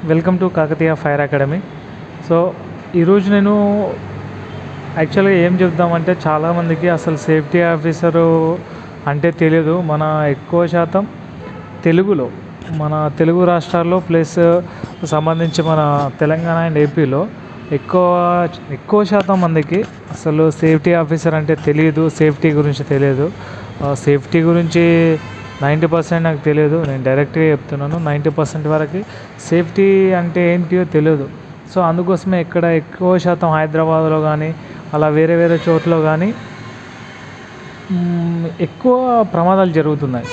Welcome to Kakatiya fire academy. So ఈరోజు నేను యాక్చువల్గా ఏం చెప్దామంటే, చాలామందికి అసలు సేఫ్టీ ఆఫీసరు అంటే తెలియదు. మన ఎక్కువ శాతం తెలుగులో, మన తెలుగు రాష్ట్రాల్లో ప్లస్ సంబంధించి మన తెలంగాణ అండ్ ఏపీలో ఎక్కువ ఎక్కువ శాతం మందికి అసలు సేఫ్టీ ఆఫీసర్ అంటే తెలియదు, సేఫ్టీ గురించి తెలియదు. సేఫ్టీ గురించి 90% నాకు తెలియదు. నేను డైరెక్ట్గా చెప్తున్నాను, 90% వరకు సేఫ్టీ అంటే ఏంటియో తెలియదు. సో అందుకోసమే ఇక్కడ ఎక్కువ శాతం హైదరాబాద్లో కానీ అలా వేరే వేరే చోట్ల కానీ ఎక్కువ ప్రమాదాలు జరుగుతున్నాయి.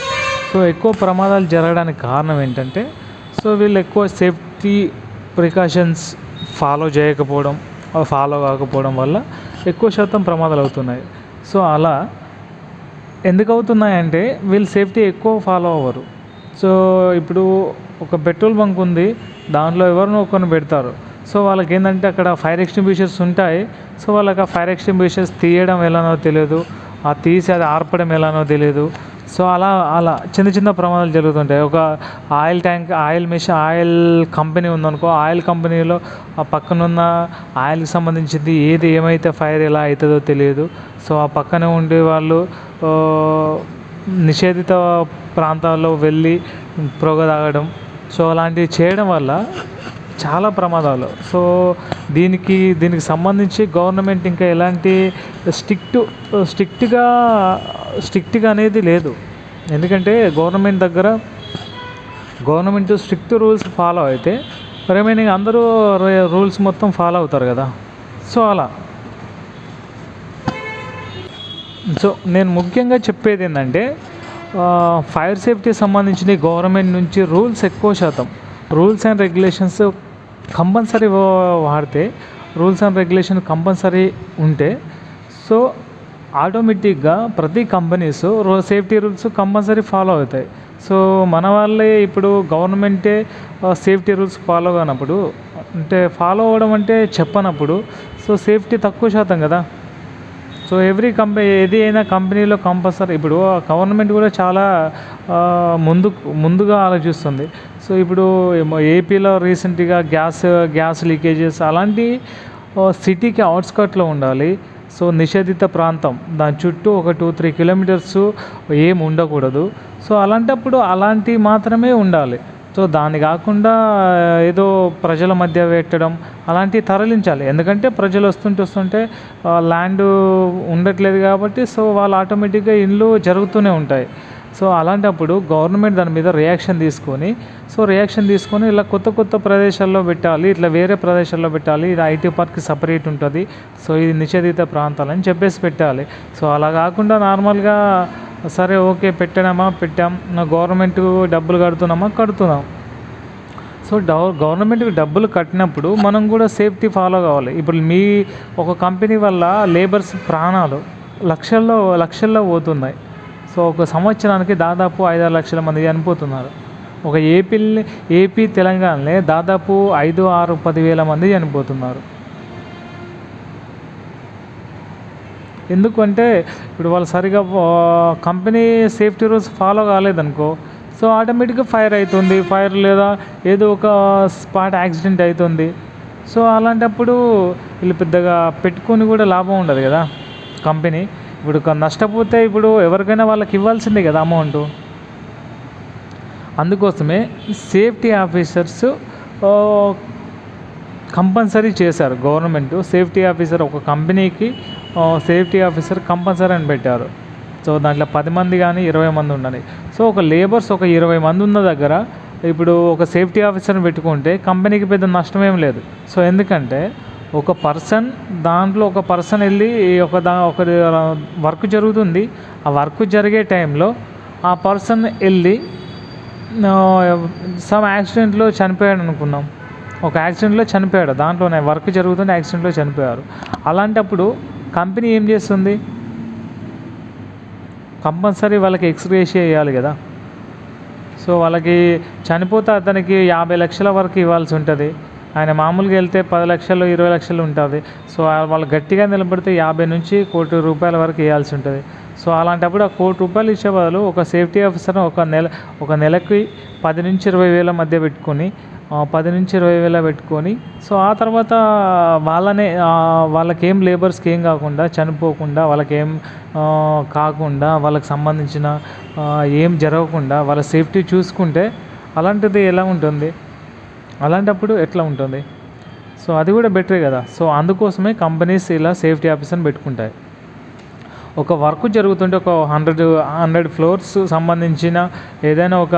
సో ఎక్కువ ప్రమాదాలు జరగడానికి కారణం ఏంటంటే, సో వీళ్ళు ఎక్కువ సేఫ్టీ ప్రికాషన్స్ ఫాలో కాకపోవడం వల్ల ఎక్కువ శాతం ప్రమాదాలు అవుతున్నాయి. సో అలా ఎందుకు అవుతున్నాయంటే, వీళ్ళు సేఫ్టీ ఎక్కువ ఫాలో అవ్వరు. సో ఇప్పుడు ఒక పెట్రోల్ బంక్ ఉంది, దాంట్లో ఎవరినో ఒకరిని పెడతారు. సో వాళ్ళకి ఏంటంటే అక్కడ ఫైర్ ఎక్స్టింగ్విషర్స్ ఉంటాయి. సో వాళ్ళకి ఆ ఫైర్ ఎక్స్టింగ్విషర్స్ తీయడం ఎలానో తెలియదు, ఆ తీసి అది ఆర్పడం ఎలానో తెలియదు. సో అలా అలా చిన్న చిన్న ప్రమాదాలు జరుగుతుంటాయి. ఒక ఆయిల్ కంపెనీ ఉందనుకో, ఆయిల్ కంపెనీలో ఆ పక్కనున్న ఆయిల్కి సంబంధించింది ఏమైతే ఫైర్ ఎలా అవుతుందో తెలియదు. సో ఆ పక్కనే ఉండే వాళ్ళు నిషేధిత ప్రాంతాల్లో వెళ్ళి పొగ తాగడం, సో అలాంటివి చేయడం వల్ల చాలా ప్రమాదాలు. సో దీనికి సంబంధించి గవర్నమెంట్ ఇంకా ఎలాంటి స్ట్రిక్ట్గా అనేది లేదు. ఎందుకంటే గవర్నమెంట్ స్ట్రిక్ట్ రూల్స్ ఫాలో అయితే రిమైనింగ్ అందరూ రూల్స్ మొత్తం ఫాలో అవుతారు కదా. సో అలా నేను ముఖ్యంగా చెప్పేది ఏంటంటే, ఫైర్ సేఫ్టీ సంబంధించిన గవర్నమెంట్ నుంచి రూల్స్ అండ్ రెగ్యులేషన్స్ కంపల్సరీ వాడితే, రూల్స్ అండ్ రెగ్యులేషన్ కంపల్సరీ ఉంటే, సో ఆటోమేటిక్గా ప్రతి companies safety rules compulsory follow అవుతాయి. సో మన వాళ్ళే ఇప్పుడు గవర్నమెంటే సేఫ్టీ రూల్స్ ఫాలో కానప్పుడు, అంటే ఫాలో అవ్వడం అంటే చెప్పనప్పుడు, సో సేఫ్టీ తక్కువ శాతం కదా. సో ఏది అయినా కంపెనీలో కంపల్సరీ, ఇప్పుడు గవర్నమెంట్ కూడా చాలా ముందుగా ఆలోచిస్తుంది. సో ఇప్పుడు ఏపీలో రీసెంట్గా గ్యాస్ లీకేజెస్ అలాంటి సిటీకి అవుట్స్కట్లో ఉండాలి. సో నిషేధిత ప్రాంతం, దాని చుట్టూ ఒక 2-3 కిలోమీటర్స్ ఏం ఉండకూడదు. సో అలాంటప్పుడు అలాంటివి మాత్రమే ఉండాలి. సో దాన్ని కాకుండా ఏదో ప్రజల మధ్య పెట్టడం అలాంటివి తరలించాలి. ఎందుకంటే ప్రజలు వస్తుంటే ల్యాండ్ ఉండట్లేదు కాబట్టి, సో వాళ్ళు ఆటోమేటిక్గా ఇండ్లు జరుగుతూనే ఉంటాయి. సో అలాంటప్పుడు గవర్నమెంట్ దాని మీద రియాక్షన్ తీసుకొని ఇలా కొత్త ప్రదేశాల్లో పెట్టాలి, ఇట్లా వేరే ప్రదేశాల్లో పెట్టాలి. ఇది ఐటీ పార్క్కి సపరేట్ ఉంటుంది, సో ఇది నిషేధిత ప్రాంతాలని చెప్పేసి పెట్టాలి. సో అలా కాకుండా నార్మల్గా సరే ఓకే పెట్టాం, గవర్నమెంట్ డబ్బులు కడుతున్నాం. సో గవర్నమెంట్కి డబ్బులు కట్టినప్పుడు మనం కూడా సేఫ్టీ ఫాలో కావాలి. ఇప్పుడు ఒక కంపెనీ వల్ల లేబర్స్ ప్రాణాలు లక్షల్లో పోతున్నాయి. సో ఒక సంవత్సరానికి దాదాపు 5-6 లక్షల మంది చనిపోతున్నారు. ఒక ఏపీ తెలంగాణలో దాదాపు 5-6-10 వేల మంది చనిపోతున్నారు. ఎందుకంటే ఇప్పుడు వాళ్ళు సరిగా కంపెనీ సేఫ్టీ రూల్స్ ఫాలో కాలేదనుకో, సో ఆటోమేటిక్గా ఫైర్ లేదా ఏదో ఒక స్పాట్ యాక్సిడెంట్ అవుతుంది. సో అలాంటప్పుడు వీళ్ళు పెద్దగా పెట్టుకొని కూడా లాభం ఉండదు కదా కంపెనీ. ఇప్పుడు నష్టపోతే ఇప్పుడు ఎవరికైనా వాళ్ళకి ఇవ్వాల్సిందే కదా అమౌంట్. అందుకోసమే సేఫ్టీ ఆఫీసర్స్ కంపల్సరీ చేశారు గవర్నమెంట్. సేఫ్టీ ఆఫీసర్ ఒక కంపెనీకి సేఫ్టీ ఆఫీసర్ కంపల్సరీ అని పెట్టారు. సో దాంట్లో 10 మంది కానీ 20 మంది ఉండాలి. సో ఒక లేబర్స్ ఒక 20 మంది ఉన్న దగ్గర ఇప్పుడు ఒక సేఫ్టీ ఆఫీసర్ని పెట్టుకుంటే కంపెనీకి పెద్ద నష్టం ఏం లేదు. సో ఎందుకంటే ఒక పర్సన్ వెళ్ళి ఒక వర్క్ జరుగుతుంది, ఆ వర్క్ జరిగే టైంలో ఆ పర్సన్ వెళ్ళి సమ్ యాక్సిడెంట్లో చనిపోయాడు అనుకున్నాం, ఒక యాక్సిడెంట్లో చనిపోయాడు, దాంట్లోనే వర్క్ జరుగుతుంది, యాక్సిడెంట్లో చనిపోయారు. అలాంటప్పుడు కంపెనీ ఏం చేస్తుంది, కంపల్సరీ వాళ్ళకి ఎక్స్గ్రేషియా ఇవ్వాలి కదా. సో వాళ్ళకి చనిపోతే అతనికి 50 లక్షల వరకు ఇవ్వాల్సి ఉంటుంది. ఆయన మామూలుగా వెళ్తే 10 లక్షలు 20 లక్షలు ఉంటుంది. సో వాళ్ళు గట్టిగా నిలబడితే 50 నుంచి 1 కోటి రూపాయల వరకు ఇవ్వాల్సి ఉంటుంది. సో సో అలాంటప్పుడు ఆ ₹1,00,00,000 ఇచ్చే బదులు ఒక సేఫ్టీ ఆఫీసర్‌ని ఒక నెలకి 10,000-20,000 మధ్య పెట్టుకొని 10,000-20,000 పెట్టుకొని, సో ఆ తర్వాత వాళ్ళకేం లేబర్స్‌కి ఏం కాకుండా, చనిపోకుండా, వాళ్ళకేం కాకుండా, వాళ్ళకి సంబంధించిన ఏం జరగకుండా వాళ్ళ సేఫ్టీ చూసుకుంటే అలాంటిది ఎలా ఉంటుంది? అలాంటప్పుడు ఎట్లా ఉంటుంది? సో అది కూడా బెటరే కదా. సో అందుకోసమే కంపెనీస్ ఇలా సేఫ్టీ ఆఫీసర్‌ని పెట్టుకుంటాయి. ఒక వర్క్ జరుగుతుంటే ఒక 100 ఫ్లోర్స్ సంబంధించిన ఏదైనా ఒక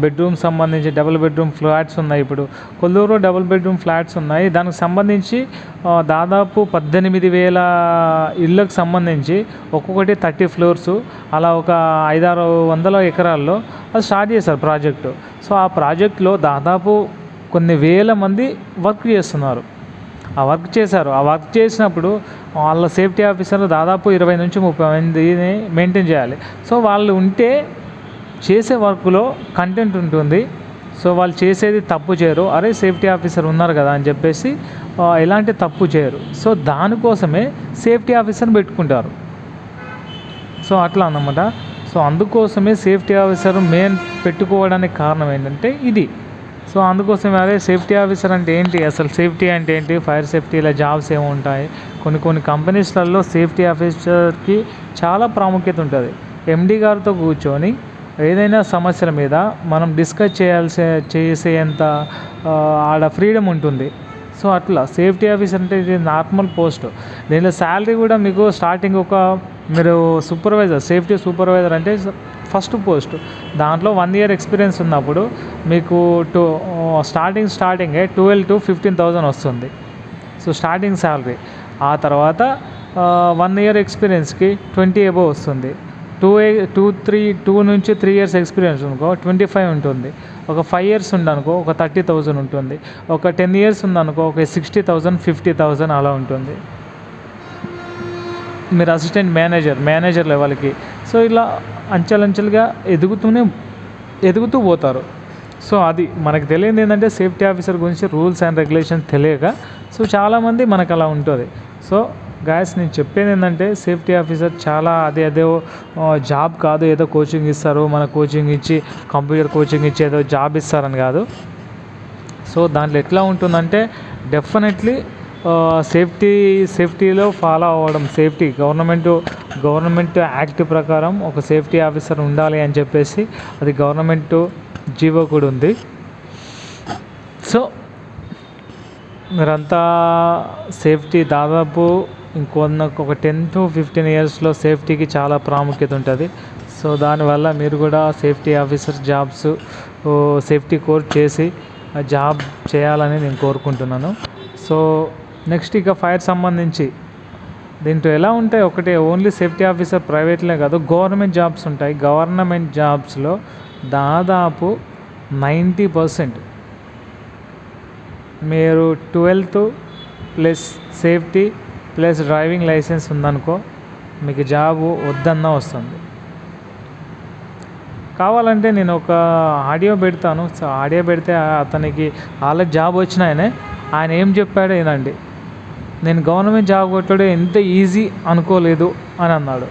బెడ్రూమ్ సంబంధించి డబుల్ బెడ్రూమ్ ఫ్లాట్స్ ఉన్నాయి. ఇప్పుడు కొల్లూరులో డబుల్ బెడ్రూమ్ ఫ్లాట్స్ ఉన్నాయి. దానికి సంబంధించి దాదాపు 18,000 ఇళ్ళకు సంబంధించి ఒక్కొక్కటి 30 ఫ్లోర్సు అలా ఒక 500-600 ఎకరాల్లో అది స్టార్ట్ చేశారు ప్రాజెక్టు. సో ఆ ప్రాజెక్టులో దాదాపు కొన్ని వేల మంది వర్క్ చేస్తున్నారు. ఆ వర్క్ చేశారు. ఆ వర్క్ చేసినప్పుడు వాళ్ళ సేఫ్టీ ఆఫీసర్లు దాదాపు 20-30 మందిని మెయింటైన్ చేయాలి. సో వాళ్ళు ఉంటే చేసే వర్క్లో కంటెంట్ ఉంటుంది. సో వాళ్ళు చేసేది తప్పు చేయరు. అరే సేఫ్టీ ఆఫీసర్ ఉన్నారు కదా అని చెప్పేసి ఎలాంటి తప్పు చేయరు. సో దానికోసమే సేఫ్టీ ఆఫీసర్ని పెట్టుకుంటారు. సో అట్లా అన్నమాట. సో అందుకోసమే సేఫ్టీ ఆఫీసర్ మెయిన్ పెట్టుకోవడానికి కారణం ఏంటంటే ఇది. సో అందుకోసమే అదే సేఫ్టీ ఆఫీసర్ అంటే ఏంటి, అసలు సేఫ్టీ అంటే ఏంటి, ఫైర్ సేఫ్టీలో జాబ్స్ ఏముంటాయి, కొన్ని కంపెనీస్లలో సేఫ్టీ ఆఫీసర్కి చాలా ప్రాముఖ్యత ఉంటుంది. ఎండీ గారితో కూర్చొని ఏదైనా సమస్యల మీద మనం డిస్కస్ చేసేంత ఆడ ఫ్రీడమ్ ఉంటుంది. సో అట్లా సేఫ్టీ ఆఫీసర్ అంటే ఇది నార్మల్ పోస్ట్. దీనిలో శాలరీ కూడా మీకు స్టార్టింగ్ మీరు సేఫ్టీ సూపర్వైజర్ అంటే ఫస్ట్ పోస్ట్. దాంట్లో 1 year ఎక్స్పీరియన్స్ ఉన్నప్పుడు మీకు స్టార్టింగే 12,000-15,000 వస్తుంది. So starting salary. ఆ తర్వాత 1 year ఎక్స్పీరియన్స్కి 20 above వస్తుంది. 2 నుంచి 3 years ఎక్స్పీరియన్స్ అనుకో 25 ఉంటుంది. ఒక 5 years ఉందనుకో ఒక 30,000 ఉంటుంది. ఒక 10 years ఉందనుకో ఒక 60,000, 50,000 అలా ఉంటుంది. మీరు అసిస్టెంట్ మేనేజర్ లెవెల్కి. సో ఇలా అంచెలంచెలుగా ఎదుగుతూ పోతారు. సో అది మనకు తెలియదు ఏంటంటే సేఫ్టీ ఆఫీసర్ గురించి రూల్స్ అండ్ రెగ్యులేషన్స్ తెలియక సో చాలామంది మనకు అలా ఉంటుంది. సో గాయస్ నేను చెప్పేది ఏంటంటే సేఫ్టీ ఆఫీసర్ చాలా అదే జాబ్ కాదు, ఏదో కోచింగ్ ఇస్తారు, మన కోచింగ్ ఇచ్చి కంప్యూటర్ కోచింగ్ ఇచ్చి ఏదో జాబ్ ఇస్తారని కాదు. సో దాంట్లో ఎట్లా ఉంటుందంటే డెఫినెట్లీ సేఫ్టీలో ఫాలో అవ్వడం, సేఫ్టీ గవర్నమెంట్ యాక్ట్ ప్రకారం ఒక సేఫ్టీ ఆఫీసర్ ఉండాలి అని చెప్పేసి అది గవర్నమెంట్ జీవో కూడా ఉంది. సో మీరంతా సేఫ్టీ దాదాపు ఒక 10-15 yearsలో సేఫ్టీకి చాలా ప్రాముఖ్యత ఉంటుంది. సో దానివల్ల మీరు కూడా safety officer jobs safety course చేసి జాబ్ చేయాలని నేను కోరుకుంటున్నాను. సో నెక్స్ట్ ఇక ఫైర్ సంబంధించి దీంట్లో ఎలా ఉంటాయి, ఒకటే ఓన్లీ సేఫ్టీ ఆఫీసర్ ప్రైవేట్లే కాదు, గవర్నమెంట్ జాబ్స్ ఉంటాయి. గవర్నమెంట్ జాబ్స్లో దాదాపు 90% మీరు 12th plus safety plus driving licence ఉందనుకో మీకు జాబు వద్దన్నా వస్తుంది. కావాలంటే నేను ఒక ఆడియో పెడతాను. సో ఆడియో పెడితే అతనికి ఆల్రెడీ జాబ్ వచ్చిన ఆయన ఏం చెప్పాడో ఏనండి. నేను గవర్నమెంట్ జాబ్ కొట్టాడు ఎంత ఈజీ అనుకోలేదు అని అన్నాడు.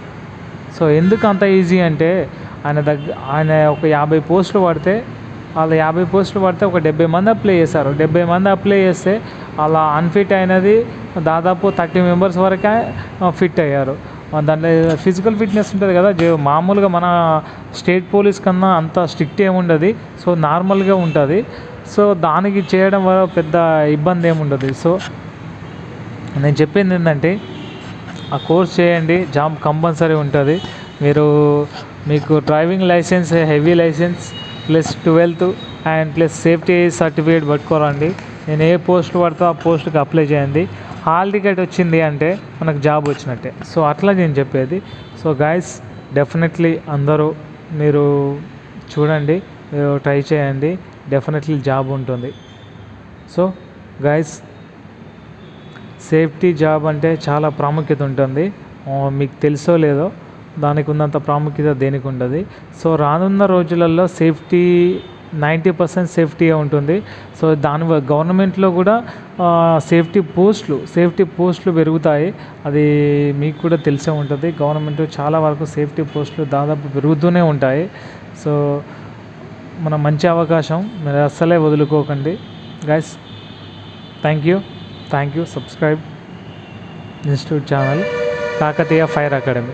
సో ఎందుకు అంత ఈజీ అంటే ఆయన ఒక 50 పోస్టులు పడితే అలా 50 పోస్టులు పడితే ఒక 70 మంది అప్లై చేశారు. 70 మంది అప్లై చేస్తే అలా అన్ఫిట్ అయినది దాదాపు 30 members వరకే ఫిట్ అయ్యారు. దాంట్లో ఫిజికల్ ఫిట్నెస్ ఉంటుంది కదా, మామూలుగా మన స్టేట్ పోలీస్ కన్నా అంత స్ట్రిక్ట్ ఏముండదు. సో నార్మల్గా ఉంటుంది. సో దానికి చేయడం వల్ల పెద్ద ఇబ్బంది ఏముండదు. సో నేను చెప్పింది ఏంటంటే ఆ కోర్స్ చేయండి, జాబ్ కంపల్సరీ ఉంటుంది. మీకు driving license, heavy license plus 12th and plus safety certificate పట్టుకోరండి. నేను ఏ పోస్ట్ పడితే ఆ పోస్ట్కి అప్లై చేయండి. హాల్ టికెట్ వచ్చింది అంటే మనకు జాబ్ వచ్చినట్టే. సో అట్లా నేను చెప్పేది. సో గైస్ డెఫినెట్లీ అందరూ మీరు చూడండి, ట్రై చేయండి, డెఫినెట్లీ జాబ్ ఉంటుంది. సో గైస్ సేఫ్టీ జాబ్ అంటే చాలా ప్రాముఖ్యత ఉంటుంది. మీకు తెలుసో లేదో దానికి ఉన్నంత ప్రాముఖ్యత దేనికి ఉండదు. సో రానున్న రోజులలో సేఫ్టీ 90% సేఫ్టీ ఉంటుంది. సో దాని గవర్నమెంట్లో కూడా సేఫ్టీ పోస్టులు పెరుగుతాయి. అది మీకు కూడా తెలిసే ఉంటుంది. గవర్నమెంట్ చాలా వరకు సేఫ్టీ పోస్టులు దాదాపు పెరుగుతూనే ఉంటాయి. సో మన మంచి అవకాశం, మీరు అస్సలే వదులుకోకండి guys. Thank you. Subscribe institute channel Kakatiya fire academy.